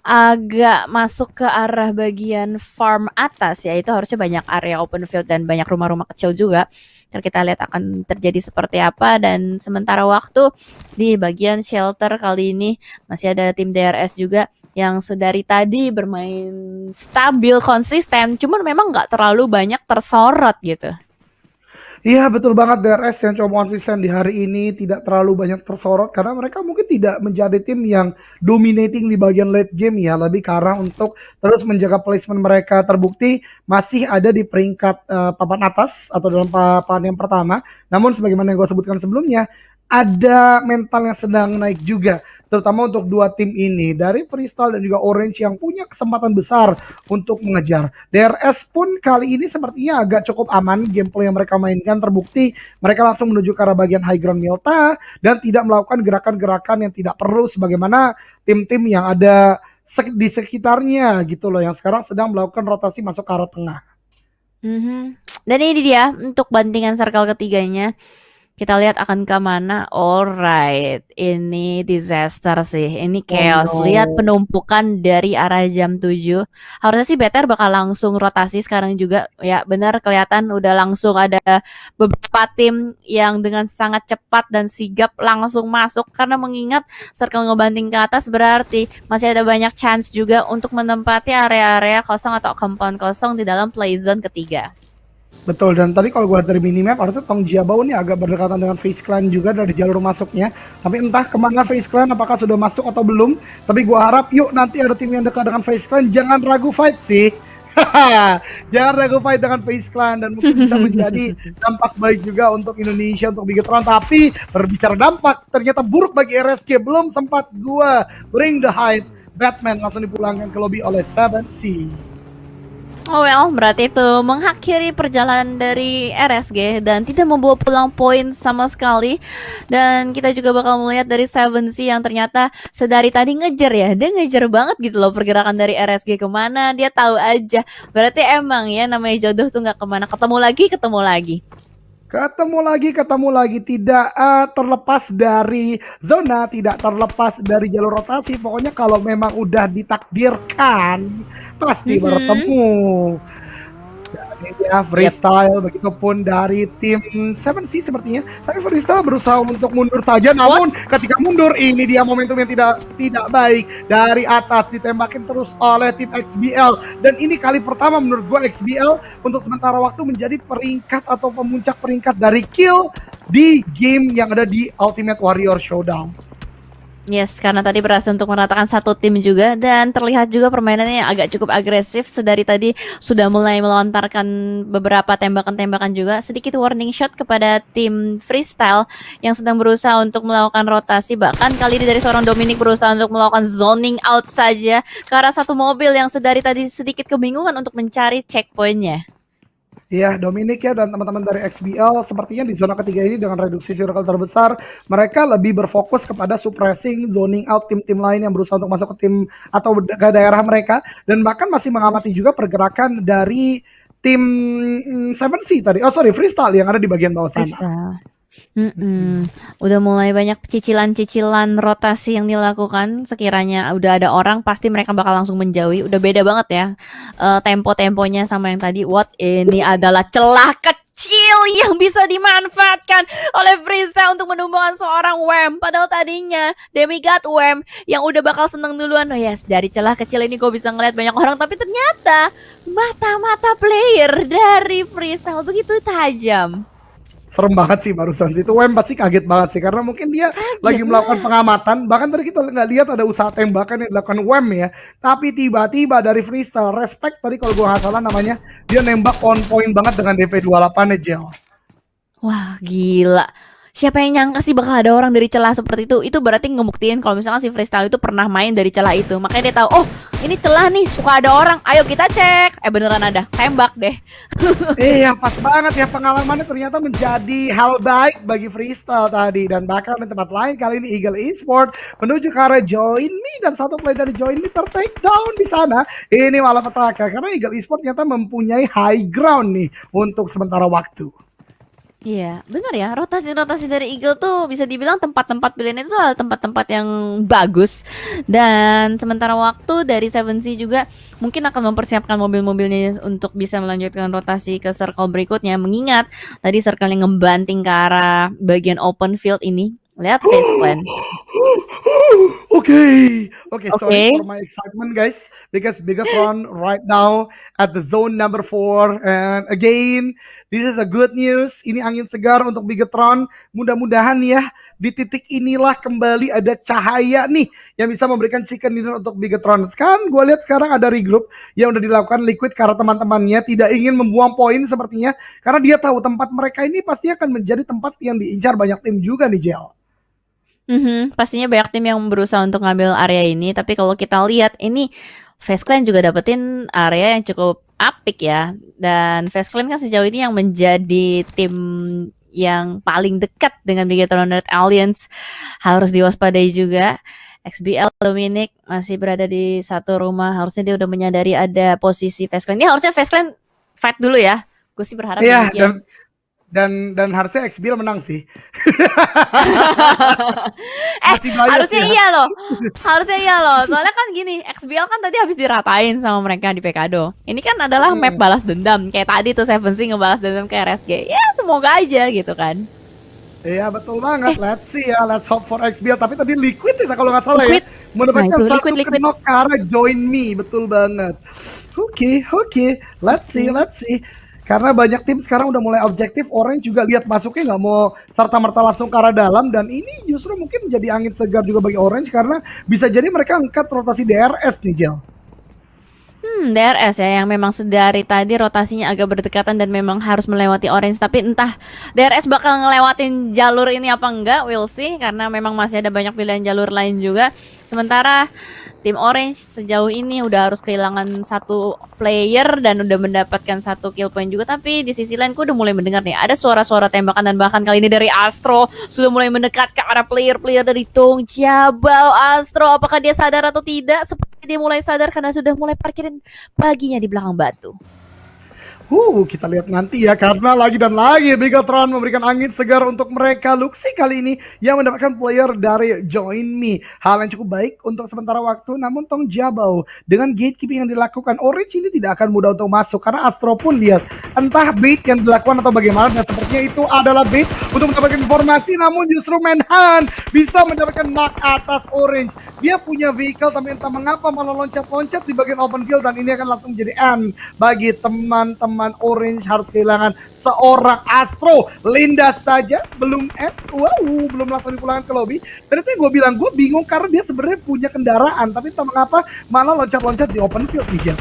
agak masuk ke arah bagian farm atas ya, itu harusnya banyak area open field dan banyak rumah-rumah kecil juga. Dan kita lihat akan terjadi seperti apa, dan sementara waktu di bagian shelter kali ini masih ada tim DRS juga yang sedari tadi bermain stabil, konsisten, cuman memang nggak terlalu banyak tersorot gitu. Iya betul banget, DRS yang coba konsisten di hari ini tidak terlalu banyak tersorot karena mereka mungkin tidak menjadi tim yang dominating di bagian late game ya, lebih ke arah untuk terus menjaga placement mereka. Terbukti masih ada di peringkat papan atas atau dalam papan yang pertama, namun sebagaimana yang gue sebutkan sebelumnya, ada mental yang sedang naik juga, terutama untuk dua tim ini dari Freestyle dan juga Orange yang punya kesempatan besar untuk mengejar. DRS pun kali ini sepertinya agak cukup aman gameplay yang mereka mainkan. Terbukti mereka langsung menuju ke arah bagian high ground Milta dan tidak melakukan gerakan-gerakan yang tidak perlu sebagaimana tim-tim yang ada di sekitarnya gitu loh, yang sekarang sedang melakukan rotasi masuk ke arah tengah. Dan ini dia untuk bantingan circle ketiganya. Kita lihat akan ke mana. Alright, ini disaster sih. Ini Oh chaos. Lihat no. penumpukan dari arah jam 7. Harusnya sih Better bakal langsung rotasi sekarang juga. Ya, benar kelihatan udah langsung ada beberapa tim yang dengan sangat cepat dan sigap langsung masuk karena mengingat circle ngebanting ke atas berarti masih ada banyak chance juga untuk menempati area-area kosong atau compound kosong di dalam play zone ketiga. Betul, dan tadi kalau gue lihat dari minimap harusnya Tong Jiabao ini agak berdekatan dengan Face Clan juga dari jalur masuknya. Tapi entah kemana Face Clan, apakah sudah masuk atau belum. Tapi gue harap yuk nanti ada tim yang dekat dengan Face Clan, jangan ragu fight sih. Jangan ragu fight dengan Face Clan dan mungkin bisa menjadi dampak baik juga untuk Indonesia untuk Bigetron. Tapi berbicara dampak, ternyata buruk bagi RSG. Belum sempat gue bring the hype. Batman langsung dipulangkan ke lobby oleh 7C. Oh well, berarti itu mengakhiri perjalanan dari RSG dan tidak membawa pulang poin sama sekali. Dan kita juga bakal melihat dari Seven C yang ternyata sedari tadi ngejar ya. Dia ngejar banget gitu loh pergerakan dari RSG kemana, dia tahu aja. Berarti emang ya namanya jodoh tuh gak kemana, ketemu lagi, ketemu lagi. Ketemu lagi, tidak terlepas dari zona, tidak terlepas dari jalur rotasi. Pokoknya kalau memang udah ditakdirkan, pasti bertemu. Dan ini ya Freestyle, begitupun dari tim 7C sepertinya. Tapi Freestyle berusaha untuk mundur saja, namun ketika mundur ini dia momentum yang tidak baik. Dari atas ditembakin terus oleh tim XBL. Dan ini kali pertama menurut gue XBL untuk sementara waktu menjadi peringkat atau pemuncak peringkat dari kill di game yang ada di Ultimate Warrior Showdown. Yes, karena tadi berhasil untuk meratakan satu tim juga dan terlihat juga permainannya yang agak cukup agresif. Sedari tadi sudah mulai melontarkan beberapa tembakan-tembakan juga. Sedikit warning shot kepada tim Freestyle yang sedang berusaha untuk melakukan rotasi. Bahkan kali ini dari seorang Dominic berusaha untuk melakukan zoning out saja ke arah satu mobil yang sedari tadi sedikit kebingungan untuk mencari checkpointnya. Iya, Dominic ya dan teman-teman dari XBL sepertinya di zona ketiga ini dengan reduksi circle terbesar, mereka lebih berfokus kepada suppressing, zoning out tim-tim lain yang berusaha untuk masuk ke tim atau ke daerah mereka, dan bahkan masih mengamati juga pergerakan dari tim 7C tadi. Oh sorry, Freestyle yang ada di bagian bawah sana. Udah mulai banyak cicilan-cicilan rotasi yang dilakukan. Sekiranya udah ada orang, pasti mereka bakal langsung menjauhi. Udah beda banget ya tempo-temponya sama yang tadi. Ini adalah celah kecil yang bisa dimanfaatkan oleh Freestyle untuk menumbangkan seorang WEM. Padahal tadinya Demigod WEM yang udah bakal seneng duluan. Oh yes, dari celah kecil ini gue bisa ngeliat banyak orang. Tapi ternyata mata-mata player dari Freestyle begitu tajam. Serem banget sih barusan sih. Itu WEM pasti kaget banget sih karena mungkin dia lagi melakukan pengamatan. Bahkan tadi kita nggak lihat ada usaha tembakan yang dilakukan WEM ya. Tapi tiba-tiba dari Freestyle, respect tadi kalau gue nggak salah namanya, dia nembak on point banget dengan DP28 aja. Wah gila. Siapa yang nyangka sih bakal ada orang dari celah seperti itu? Itu berarti ngebuktiin kalau misalkan si Freestyle itu pernah main dari celah itu. Makanya dia tahu, oh ini celah nih, suka ada orang. Ayo kita cek. Beneran ada, tembak deh. Iya pas banget ya, pengalamannya ternyata menjadi hal baik bagi Freestyle tadi. Dan bahkan di tempat lain kali ini Eagle Esports menuju ke arah Join Me, dan satu play dari Join Me ter-take down di sana. Ini malah petaka karena Eagle Esports ternyata mempunyai high ground nih untuk sementara waktu. Iya, bener ya. Rotasi-rotasi dari Eagle tuh bisa dibilang tempat-tempat pilihan itu adalah tempat-tempat yang bagus. Dan sementara waktu dari Seven Sea juga mungkin akan mempersiapkan mobil-mobilnya untuk bisa melanjutkan rotasi ke circle berikutnya. Mengingat tadi circle yang ngebanting ke arah bagian open field ini. Lihat Face Clan. Okay, sorry Oke. for my excitement, guys, because Bigatron right now at the zone number 4, and again, this is a good news. Ini angin segar untuk Bigatron. Mudah-mudahan ya di titik inilah kembali ada cahaya nih yang bisa memberikan chicken dinner untuk Bigatron. Sekarang gue lihat sekarang ada regroup yang udah dilakukan Liquid karena teman-temannya tidak ingin membuang poin sepertinya, karena dia tahu tempat mereka ini pasti akan menjadi tempat yang diincar banyak tim juga nih, Jel. Pastinya banyak tim yang berusaha untuk ngambil area ini, tapi kalau kita lihat ini Face Clan juga dapetin area yang cukup apik ya. Dan Face Clan kan sejauh ini yang menjadi tim yang paling dekat dengan Bigatron Red Alliance. Harus diwaspadai juga. XBL Dominic masih berada di satu rumah. Harusnya dia udah menyadari ada posisi Face Clan. Ini harusnya Face Clan fight dulu ya. Gue sih berharap Iya, demikian. dan harusnya XBL menang sih. Harusnya iya loh. Harusnya iya loh. Soalnya kan gini, XBL kan tadi habis diratain sama mereka di Pekado. Ini kan adalah map balas dendam. Kayak tadi tuh Seven Sea ngebalas dendam ke RSG. Ya semoga aja gitu kan. Iya betul banget. Let's see ya, let's hope for XBL. Tapi tadi Liquid ya kalau nggak salah Liquid. ya, mendapatkan Nah, itu satu Liquid. knock ke arah Join Me, betul banget. Oke, let's see. Karena banyak tim sekarang udah mulai objektif, orang juga lihat masuknya nggak mau serta-merta langsung ke arah dalam, dan ini justru mungkin jadi angin segar juga bagi Orange karena bisa jadi mereka angkat rotasi DRS nih, Jel. DRS ya yang memang sedari tadi rotasinya agak berdekatan dan memang harus melewati Orange, tapi entah DRS bakal ngelewatin jalur ini apa enggak, we'll see, karena memang masih ada banyak pilihan jalur lain juga. Sementara tim Orange sejauh ini udah harus kehilangan satu player dan udah mendapatkan satu kill point juga, tapi di sisi lain gue udah mulai mendengar nih ada suara-suara tembakan, dan bahkan kali ini dari Astro sudah mulai mendekat ke arah player-player dari Tong Jabau. Astro apakah dia sadar atau tidak? Seperti dia mulai sadar karena sudah mulai parkirin baginya di belakang batu. Kita lihat nanti ya, karena lagi dan lagi Bigatron memberikan angin segar untuk mereka. Luxi kali ini yang mendapatkan player dari Join Me. Hal yang cukup baik untuk sementara waktu, namun Tong Jabau dengan gatekeeping yang dilakukan, Orange ini tidak akan mudah untuk masuk, karena Astro pun lihat entah bait yang dilakukan atau bagaimana, dan sepertinya itu adalah bait untuk mendapatkan informasi, namun justru Manhunt bisa mendapatkan knock atas Orange. Dia punya vehicle tapi entah mengapa malah loncat-loncat di bagian open field, dan ini akan langsung menjadi end bagi teman-teman Orange. Harus kehilangan seorang Astro. Lindas saja belum belum langsung dipulangkan ke lobby. Dan itu yang gue bilang, gue bingung karena dia sebenarnya punya kendaraan tapi entah mengapa malah loncat-loncat di open field nih, Jan.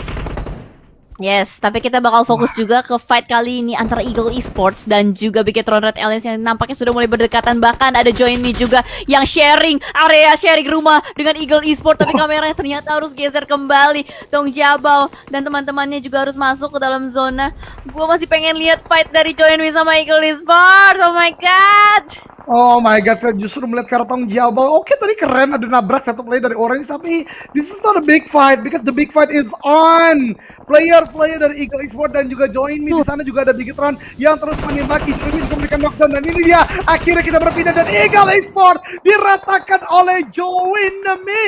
Yes, tapi kita bakal fokus juga ke fight kali ini antara Eagle Esports dan juga Bigatron Red Alliance yang nampaknya sudah mulai berdekatan. Bahkan ada Join Me juga yang sharing area, sharing rumah dengan Eagle Esports, tapi kameranya ternyata harus geser kembali. Tong Jabau dan teman-temannya juga harus masuk ke dalam zona. Gue masih pengen lihat fight dari Join Me sama Eagle Esports. Oh my god. Oh my god, saya justru melihat Kartong Jabal. Oke, tadi keren ada nabrak satu player dari Orange, tapi this is not a big fight because the big fight is on. Player dari Eagle Esports dan juga Join Me, di sana juga ada Bigatron yang terus menembaki, terus memberikan knockdown, dan ini dia akhirnya kita berpindah dan Eagle Esports diratakan oleh Join Me.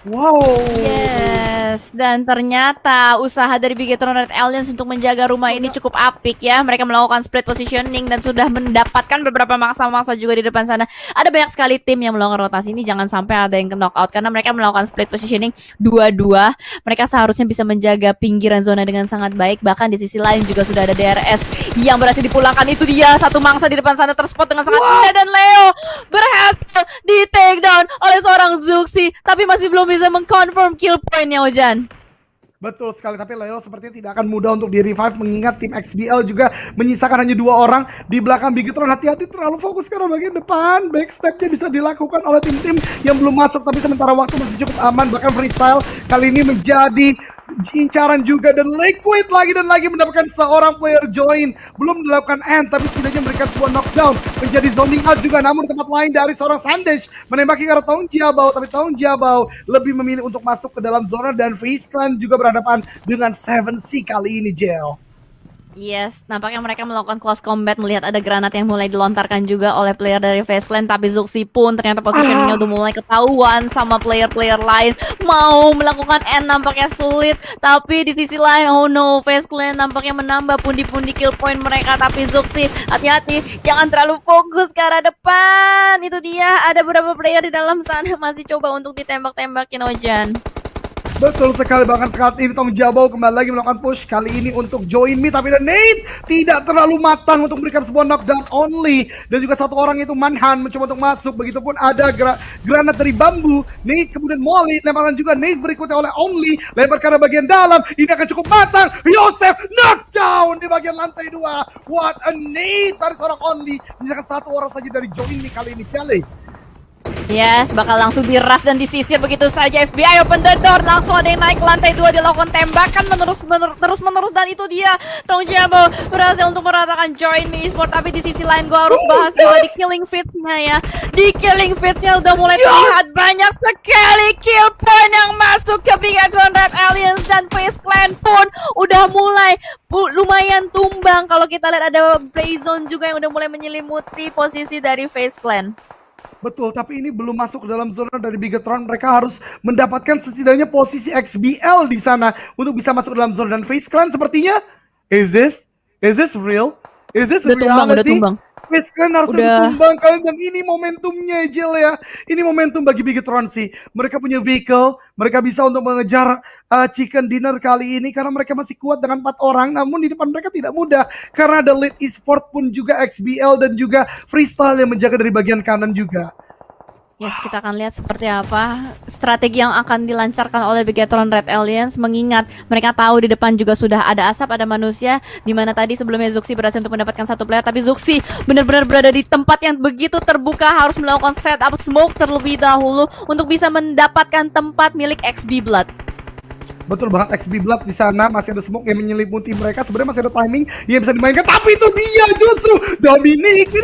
Wow. Yes, dan ternyata usaha dari Bigatron Red Alliance untuk menjaga rumah ini cukup apik ya. Mereka melakukan split positioning dan sudah mendapatkan beberapa mangsa-mangsa juga di depan sana. Ada banyak sekali tim yang melakukan rotasi ini, jangan sampai ada yang ke knockout karena mereka melakukan split positioning 2-2. Mereka seharusnya bisa menjaga pinggiran zona dengan sangat baik. Bahkan di sisi lain juga sudah ada DRS yang berhasil dipulangkan. Itu dia satu mangsa di depan sana terspot dengan sangat indah, dan Leo berhasil di take down oleh seorang Zuxi, tapi masih belum bisa mengconfirm kill point-nya, Ojan. Betul sekali, tapi Leo sepertinya tidak akan mudah untuk di-revive, mengingat tim XBL juga menyisakan hanya 2 orang di belakang Bigatron. Hati-hati terlalu fokus karena bagian depan backstep-nya bisa dilakukan oleh tim-tim yang belum masuk, tapi sementara waktu masih cukup aman. Bahkan freestyle kali ini menjadi incaran juga, dan Liquid lagi dan lagi mendapatkan seorang player join. Belum dilakukan end, tapi setidaknya memberikan sebuah knockdown, menjadi zoning out juga. Namun di tempat lain dari seorang Sandesh menembaki ke arah Tong Jabau, tapi Tong Jabau lebih memilih untuk masuk ke dalam zona, dan Face Clan juga berhadapan dengan Seven Sea kali ini, Jel. Yes, nampaknya mereka melakukan close combat melihat ada granat yang mulai dilontarkan juga oleh player dari FaZe Clan, tapi Zuxi pun ternyata positioningnya udah mulai ketahuan sama player-player lain. Mau melakukan N nampaknya sulit, tapi di sisi lain oh no, FaZe Clan nampaknya menambah pundi-pundi kill point mereka, tapi Zuxi hati-hati, jangan terlalu fokus ke arah depan. Itu dia, ada beberapa player di dalam sana masih coba untuk ditembak-tembakin Ojan. Betul sekali, bahkan saat ini Tong Jabau kembali lagi melakukan push kali ini untuk join me, tapi Nate tidak terlalu matang untuk memberikan sebuah knockdown only, dan juga satu orang itu Manhan mencoba untuk masuk, begitupun ada granat dari Bambu. Nate kemudian Molly, lemparan juga Nate berikutnya oleh Only, lempar ke arah bagian dalam, ini akan cukup matang. Yosef knockdown di bagian lantai 2. What a Nate dari seorang Only, misalkan satu orang saja dari join me kali ini. Kelly. Yes, bakal langsung diras dan disisir begitu saja. FBI open the door, langsung ada yang naik ke lantai 2, dilakukan tembakan terus-menerus, dan itu dia Tong Jabo berhasil untuk meratakan join me esport. Tapi di sisi lain gue harus bahas juga di killing feeds-nya ya. Di killing feeds-nya udah mulai terlihat banyak sekali kill point yang masuk ke Bigatron Red Alliance, dan FaZe Clan pun udah mulai lumayan tumbang. Kalau kita lihat ada Blazon juga yang udah mulai menyelimuti posisi dari FaZe Clan. Betul, tapi ini belum masuk ke dalam zona dari Bigatron. Mereka harus mendapatkan setidaknya posisi XBL di sana untuk bisa masuk ke dalam zona. Dan FaZe Clan sepertinya, is this real? Is this udah reality? tumbang. FaZe Clan harus ditumbangkan, dan ini momentumnya Jil ya. Ini momentum bagi Bigatron sih. Mereka punya vehicle, mereka bisa untuk mengejar chicken dinner kali ini karena mereka masih kuat dengan 4 orang. Namun di depan mereka tidak mudah karena ada Lead Esport pun juga XBL dan juga Freestyle yang menjaga dari bagian kanan juga. Yes, kita akan lihat seperti apa strategi yang akan dilancarkan oleh Bigatron Red Alliance, mengingat mereka tahu di depan juga sudah ada asap, ada manusia, di mana tadi sebelumnya Zuxi berhasil untuk mendapatkan satu player, tapi Zuxi benar-benar berada di tempat yang begitu terbuka, harus melakukan setup smoke terlebih dahulu untuk bisa mendapatkan tempat milik XB Blood. Betul banget, XB Blood di sana masih ada smoke yang menyelimuti mereka. Sebenarnya masih ada timing yang bisa dimainkan, tapi itu dia justru Dominic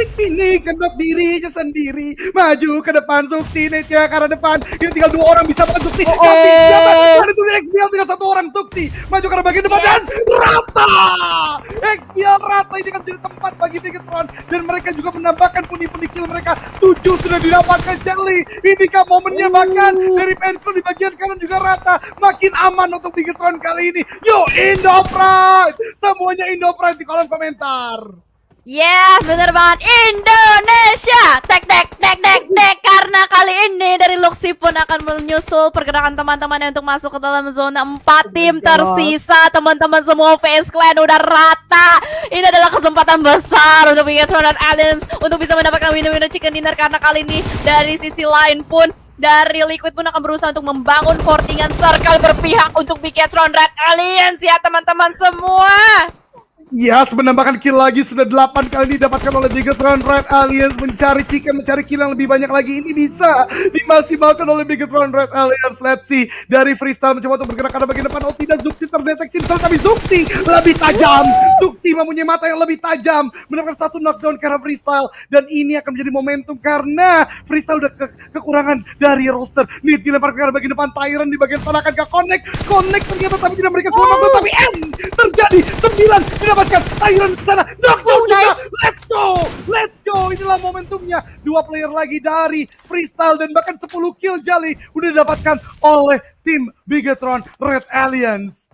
kendap dirinya sendiri maju ke depan. Zuxi Nate-nya ke arah depan, ini tinggal 2 orang bisa makan Zuxi. Itu XBL tinggal 1 orang. Zuxi maju ke arah bagian depan dan rata. XBL rata, ini kan jadi tempat bagi Bigatron, dan mereka juga menambahkan pundi-pundi kill mereka. 7 sudah didapatkan Jelly. Inikah momennya, bahkan dari Pencil di bagian kanan juga rata. Makin aman untuk Bigatron kali ini. Yo, Indo Pride! Semuanya Indo Pride di kolom komentar. Yes, bener banget, Indonesia. Tek, karena kali ini dari Luxi pun akan menyusul pergerakan teman-temannya untuk masuk ke dalam zona. 4 tim tersisa, teman-teman semua FaZe Clan udah rata. Ini adalah kesempatan besar untuk Bigatron Red Alliance untuk bisa mendapatkan winner chicken dinner, karena kali ini dari sisi lain pun dari Liquid pun akan berusaha untuk membangun fortingan circle berpihak untuk Bigatron Red Alliance ya teman-teman semua. Yes, menambahkan kill lagi, sudah 8 kali didapatkan oleh Bigatron Red Alliance. Mencari chicken, mencari kill yang lebih banyak lagi. Ini bisa dimaksimalkan oleh Bigatron Red Alliance. Let's see, dari Freestyle mencoba untuk bergerak ke bagian depan. Oh tidak, Zuxi terdeteksi misalnya, tapi Zuxi lebih tajam. Zuxi mempunyai mata yang lebih tajam, mendapatkan 1 knockdown karena Freestyle. Dan ini akan menjadi momentum karena Freestyle udah kekurangan dari roster. Nih dilempar ke bagian depan, Tyrant di bagian sana akan connect ternyata, tapi tidak memberikan sebuah knockdown. Tapi terjadi 9 didapatkan Tyrant ke sana, knockdown juga. Let's go, inilah momentumnya. 2 player lagi dari Freestyle, dan bahkan 10 kill Jali udah didapatkan oleh tim Bigatron Red Alliance.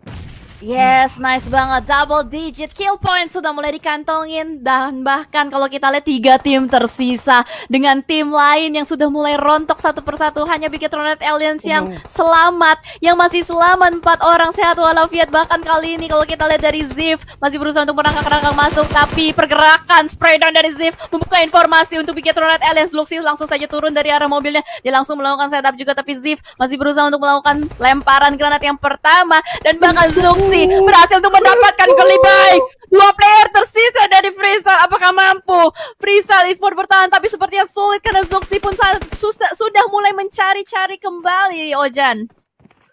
Yes, nice banget. Double digit kill point sudah mulai dikantongin. Dan bahkan kalau kita lihat 3 tim tersisa dengan tim lain yang sudah mulai rontok satu persatu. Hanya Bigatron Red Alliance yang selamat, yang masih selamat 4 orang sehat walafiat. Bahkan kali ini kalau kita lihat dari Ziv masih berusaha untuk merangkak masuk, tapi pergerakan spray down dari Ziv membuka informasi untuk Bigatron Red Alliance. Luxi langsung saja turun dari arah mobilnya. Dia langsung melakukan setup juga, tapi Ziv masih berusaha untuk melakukan lemparan granat yang pertama, dan bahkan Zuxi berhasil untuk mendapatkan goli baik. 2 player tersisa dari Freestyle. Apakah mampu Freestyle Esport bertahan? Tapi sepertinya sulit karena Zuxi pun sudah mulai mencari-cari kembali, Ojan.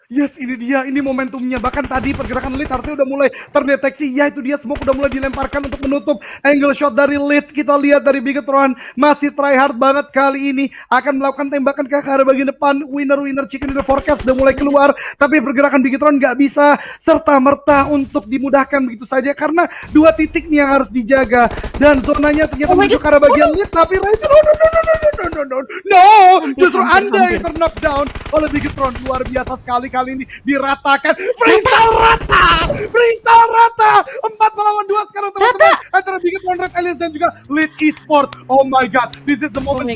Yes, ini dia, ini momentumnya. Bahkan tadi pergerakan Lead harusnya udah mulai terdeteksi. Ya, itu dia, smoke udah mulai dilemparkan untuk menutup angle shot dari Lead. Kita lihat dari Bigetron masih try hard banget kali ini. Akan melakukan tembakan ke arah bagian depan. Winner chicken dinner forecast udah mulai keluar. Tapi pergerakan Bigetron nggak bisa serta-merta untuk dimudahkan begitu saja. Karena 2 titik nih yang harus dijaga. Dan zonanya ternyata menuju ke arah bagian Lead. Tapi Razer, no, justru Anda yang ter-knock down oleh Bigetron. Luar biasa sekali kali ini diratakan. Freestyle rata 4 melawan 2 sekarang teman-teman antara Bigetron Red Aliens dan juga Lead Esports. Oh my god, this is the moment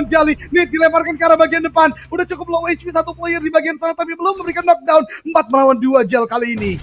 Jelly. Nih dilemparkan ke arah bagian depan. Udah cukup low HP satu player di bagian sana tapi belum memberikan knockdown. 4 melawan 2 Jel kali ini.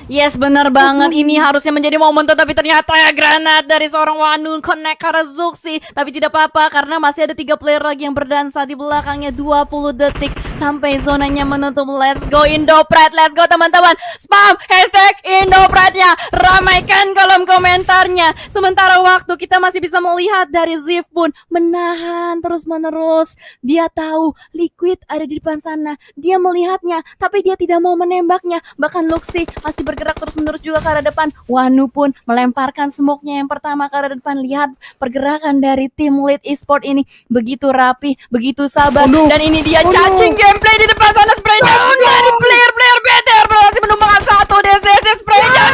Yes, benar banget. Ini harusnya menjadi momen tapi ternyata ya granat dari seorang Wanu connect ke arah Zuxi. Tapi tidak apa-apa karena masih ada 3 player lagi yang berdansa di belakangnya. 20 detik sampai zonanya menutup. Let's go Indopride, let's go teman-teman. Spam hashtag Indopride-nya, ramaikan kolom komentarnya. Sementara waktu kita masih bisa melihat dari Ziv pun menahan terus-menerus. Dia tahu Liquid ada di depan sana. Dia melihatnya, tapi dia tidak mau menembaknya. Bahkan Luxi masih bergerak terus-menerus juga ke arah depan. Wanu pun melemparkan smoke-nya yang pertama ke arah depan. Lihat pergerakan dari tim Lead Esports ini begitu rapi, begitu sabar. Dan ini dia cacing gameplay di depan sana. Spray down dari player-player better berhasil menumbangkan satu DCC. Spray down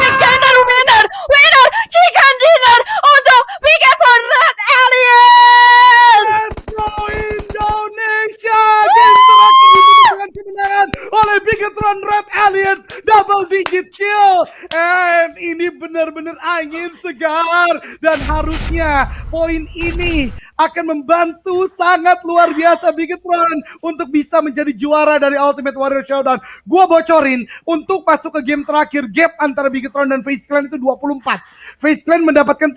winner chicken dinner untuk Bigetron Red Alien. Let's go Indonesia. Game terakhir ditutup dengan kemenangan oleh Bigetron Red Alien. Double digit kill. And ini benar-benar angin segar. Dan harusnya poin ini akan membantu sangat luar biasa Bigetron untuk bisa menjadi juara dari Ultimate Warrior Showdown. Gua bocorin untuk masuk ke game terakhir, gap antara Bigetron dan FaZe Clan itu 24. FaZe Clan mendapatkan